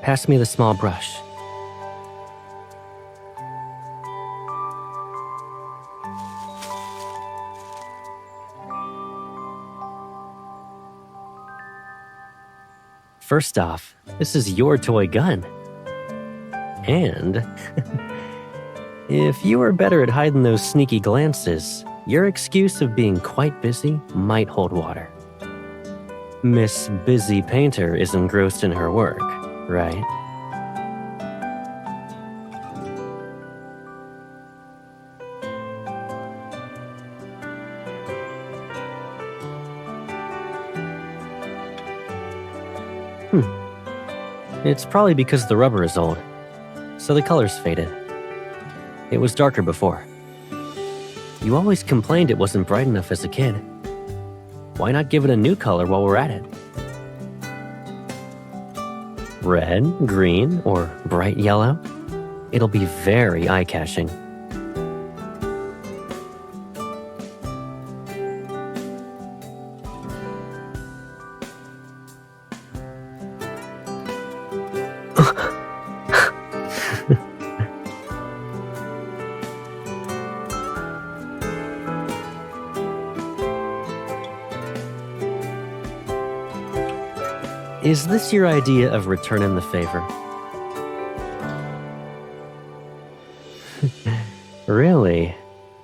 pass me the small brush. First off, this is your toy gun. And if you were better at hiding those sneaky glances, your excuse of being quite busy might hold water. Miss Busy Painter is engrossed in her work, right? It's probably because the rubber is old, so the color's faded. It was darker before. You always complained it wasn't bright enough as a kid. Why not give it a new color while we're at it? Red, green, or bright yellow? It'll be very eye-catching. Is this your idea of returning the favor? Really?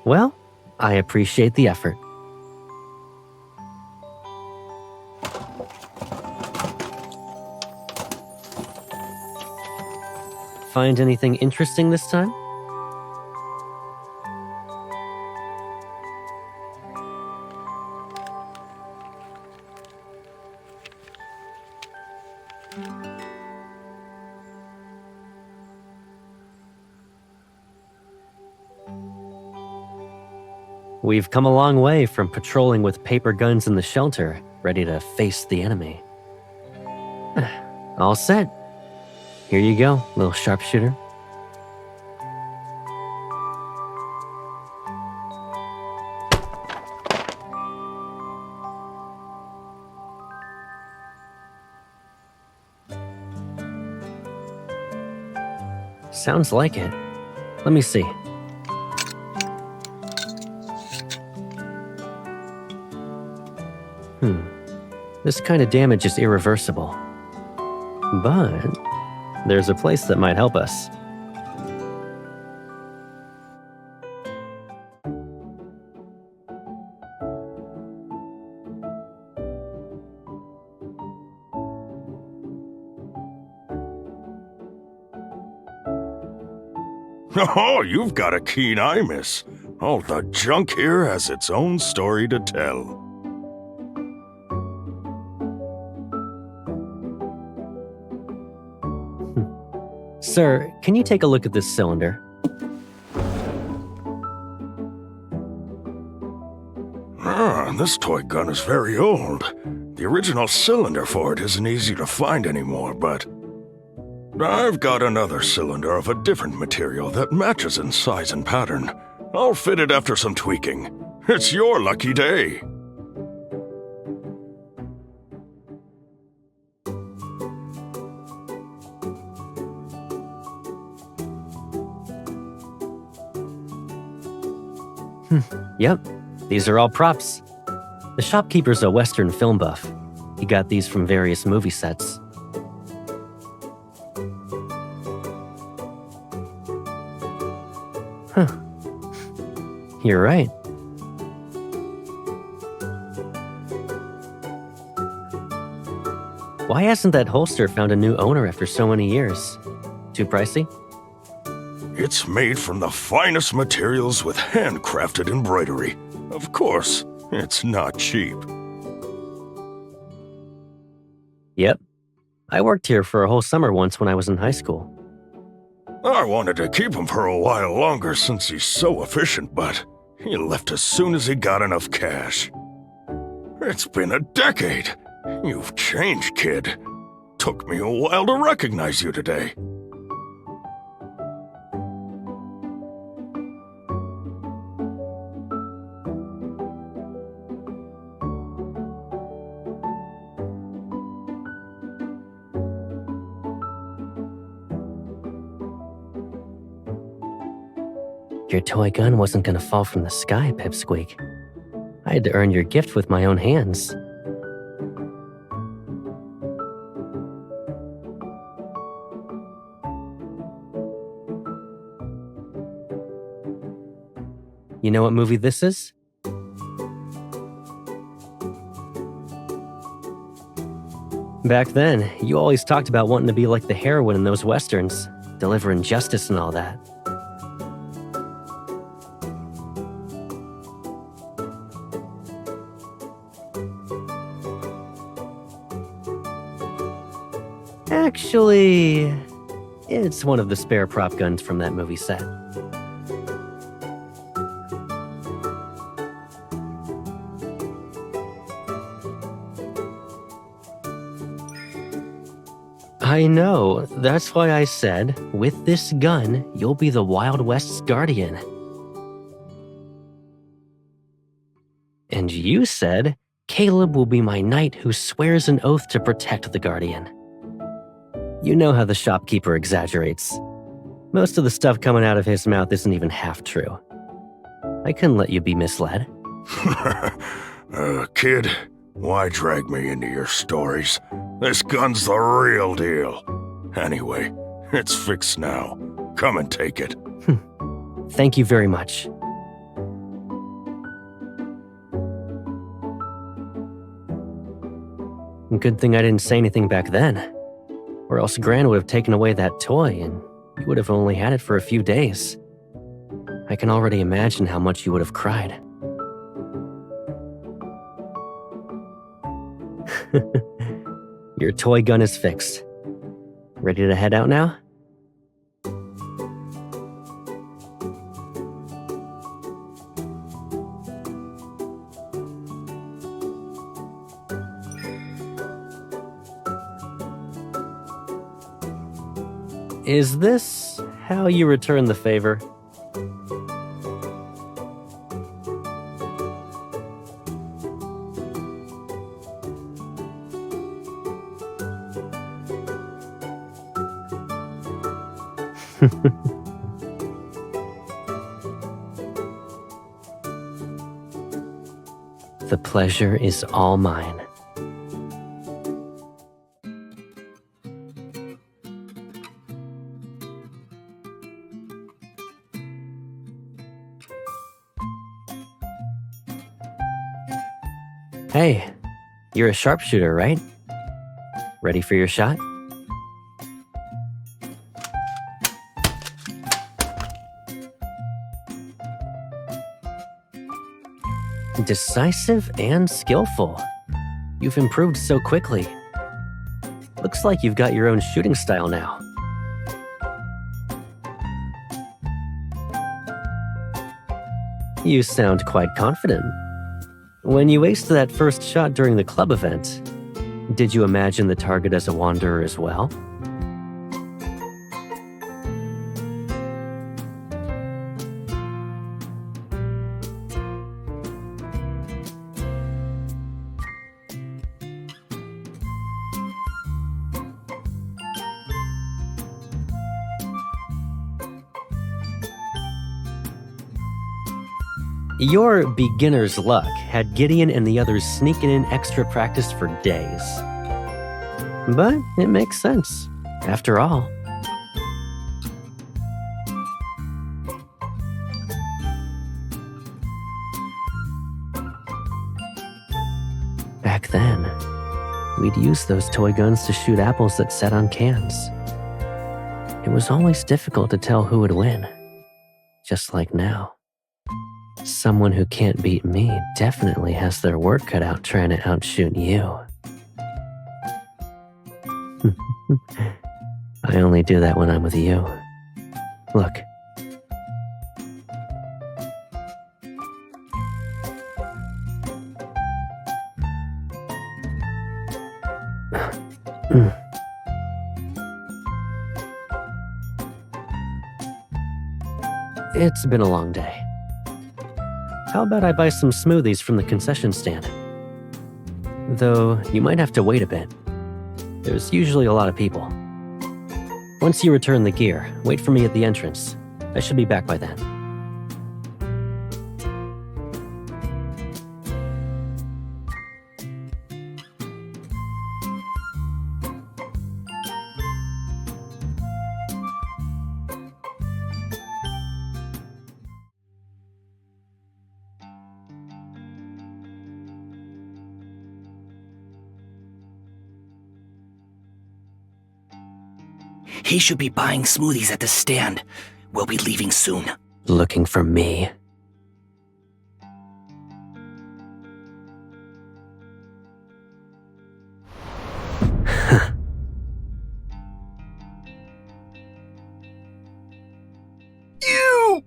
Well, I appreciate the effort. Find anything interesting this time? We've come a long way from patrolling with paper guns in the shelter, ready to face the enemy. All set. Here you go, little sharpshooter. Sounds like it. Let me see. This kind of damage is irreversible. But there's a place that might help us. Oh, you've got a keen eye, miss. All the junk here has its own story to tell. Sir, can you take a look at this cylinder? This toy gun is very old. The original cylinder for it isn't easy to find anymore, but I've got another cylinder of a different material that matches in size and pattern. I'll fit it after some tweaking. It's your lucky day. Yep, these are all props. The shopkeeper's a Western film buff. He got these from various movie sets. You're right. Why hasn't that holster found a new owner after so many years? Too pricey? It's made from the finest materials with handcrafted embroidery. Of course, it's not cheap. Yep. I worked here for a whole summer once when I was in high school. I wanted to keep him for a while longer since he's so efficient, but he left as soon as he got enough cash. It's been a decade. You've changed, kid. Took me a while to recognize you today. Your toy gun wasn't gonna fall from the sky, Pipsqueak. I had to earn your gift with my own hands. You know what movie this is? Back then, you always talked about wanting to be like the heroine in those westerns, delivering justice and all that. Actually, it's one of the spare prop guns from that movie set. I know, that's why I said, with this gun, you'll be the Wild West's guardian. And you said, Caleb will be my knight who swears an oath to protect the guardian. You know how the shopkeeper exaggerates. Most of the stuff coming out of his mouth isn't even half true. I couldn't let you be misled. Kid, why drag me into your stories? This gun's the real deal. Anyway, it's fixed now. Come and take it. Thank you very much. Good thing I didn't say anything back then. Or else Gran would have taken away that toy and you would have only had it for a few days. I can already imagine how much you would have cried. Your toy gun is fixed. Ready to head out now? Is this how you return the favor? The pleasure is all mine. Hey, you're a sharpshooter, right? Ready for your shot? Decisive and skillful. You've improved so quickly. Looks like you've got your own shooting style now. You sound quite confident. When you aced that first shot during the club event, did you imagine the target as a wanderer as well? Your beginner's luck had Gideon and the others sneaking in extra practice for days. But it makes sense, after all. Back then, we'd use those toy guns to shoot apples that sat on cans. It was always difficult to tell who would win, just like now. Someone who can't beat me definitely has their work cut out trying to outshoot you. I only do that when I'm with you. Look. It's been a long day. How about I buy some smoothies from the concession stand? Though, you might have to wait a bit. There's usually a lot of people. Once you return the gear, wait for me at the entrance. I should be back by then. He should be buying smoothies at the stand. We'll be leaving soon. Looking for me? You!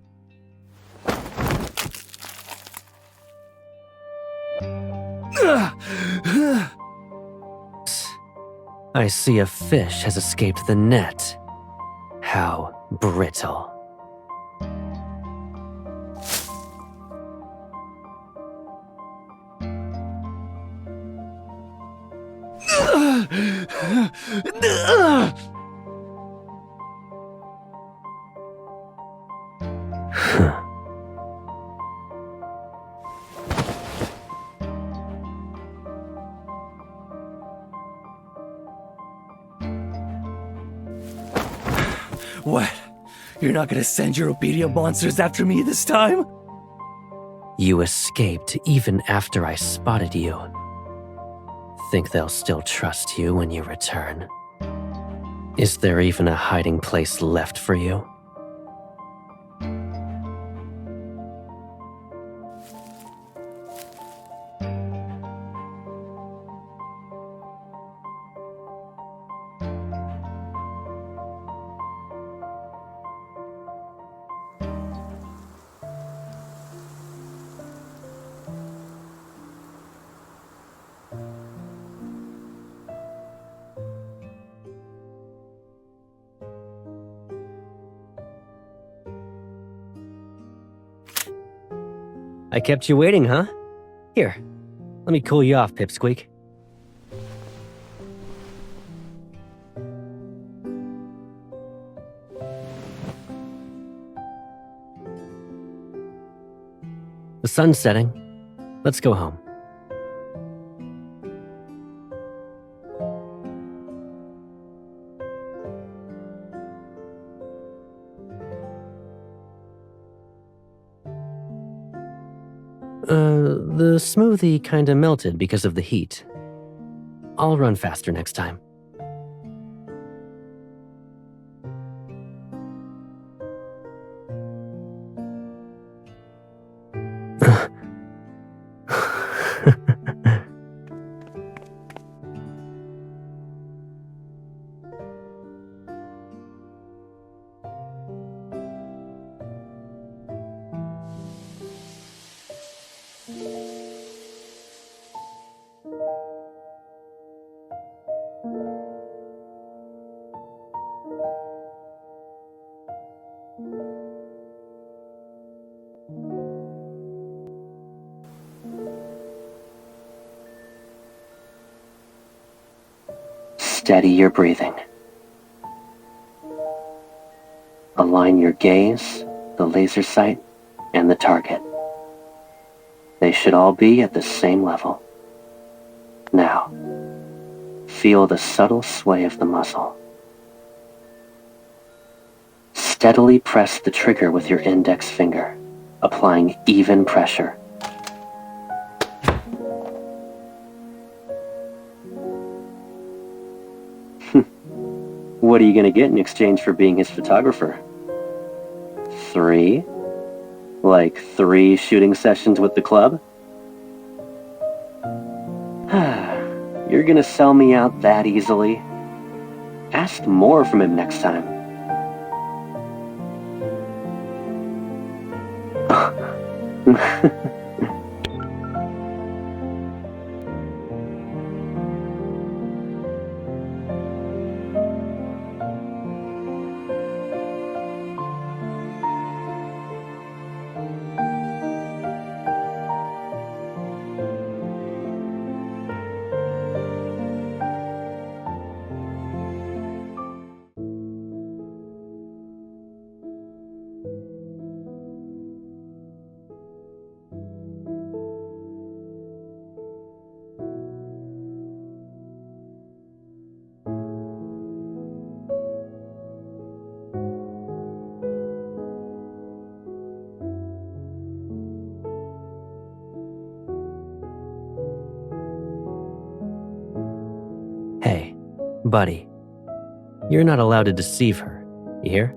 I see a fish has escaped the net. How brittle. What? You're not gonna send your obedient monsters after me this time? You escaped even after I spotted you. Think they'll still trust you when you return? Is there even a hiding place left for you? I kept you waiting, huh? Here, let me cool you off, Pipsqueak. The sun's setting. Let's go home. The smoothie kinda melted because of the heat. I'll run faster next time. Steady your breathing. Align your gaze, the laser sight, and the target. They should all be at the same level. Now, feel the subtle sway of the muzzle. Steadily press the trigger with your index finger, applying even pressure. What are you gonna get in exchange for being his photographer? 3? Like 3 shooting sessions with the club? You're gonna sell me out that easily? Ask more from him next time. Hey, buddy. You're not allowed to deceive her, you hear?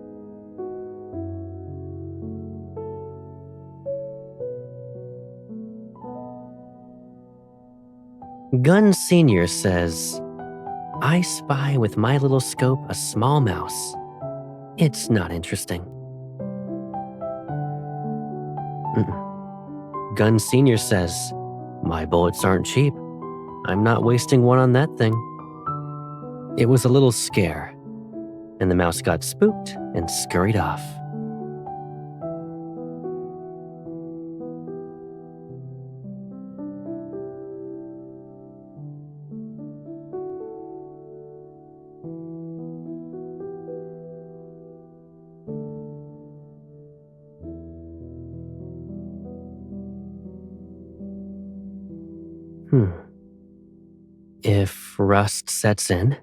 Gun Senior says, I spy with my little scope a small mouse. It's not interesting. Gun Senior says, my bullets aren't cheap. I'm not wasting one on that thing. It was a little scare, and the mouse got spooked and scurried off. If rust sets in,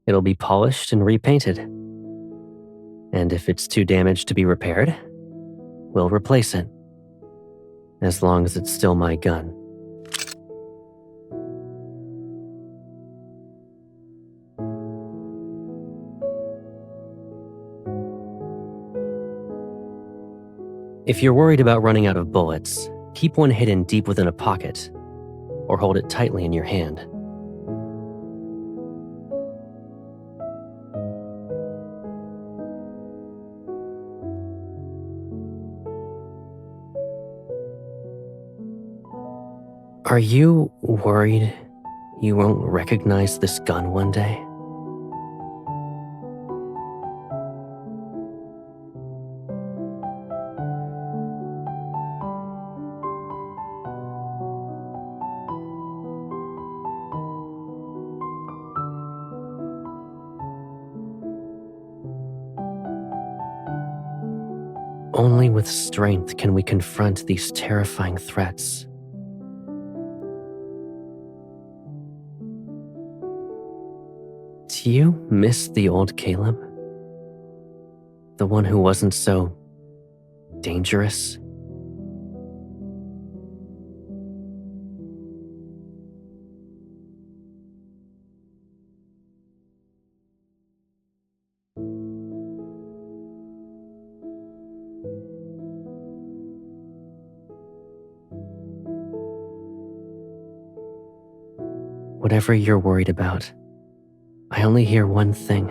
it'll be polished and repainted. And if it's too damaged to be repaired, we'll replace it. As long as it's still my gun. If you're worried about running out of bullets, keep one hidden deep within a pocket, or hold it tightly in your hand. Are you worried you won't recognize this gun one day? Only with strength can we confront these terrifying threats. Do you miss the old Caleb? The one who wasn't so dangerous? Whatever you're worried about, I only hear one thing.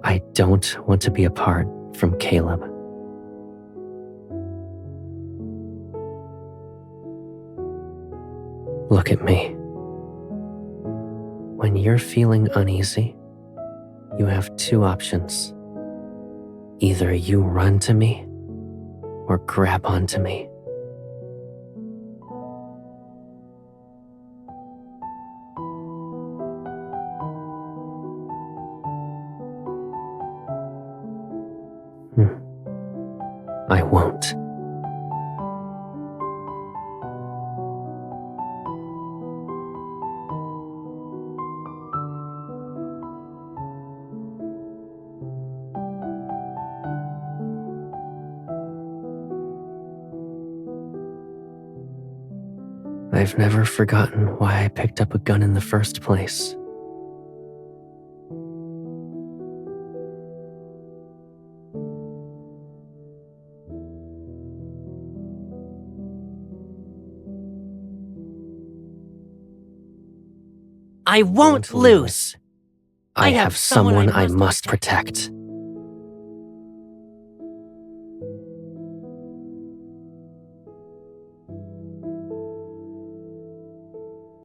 I don't want to be apart from Caleb. Look at me. When you're feeling uneasy, you have two options. Either you run to me or grab onto me. I won't. I've never forgotten why I picked up a gun in the first place. I won't lose. I have someone I must protect.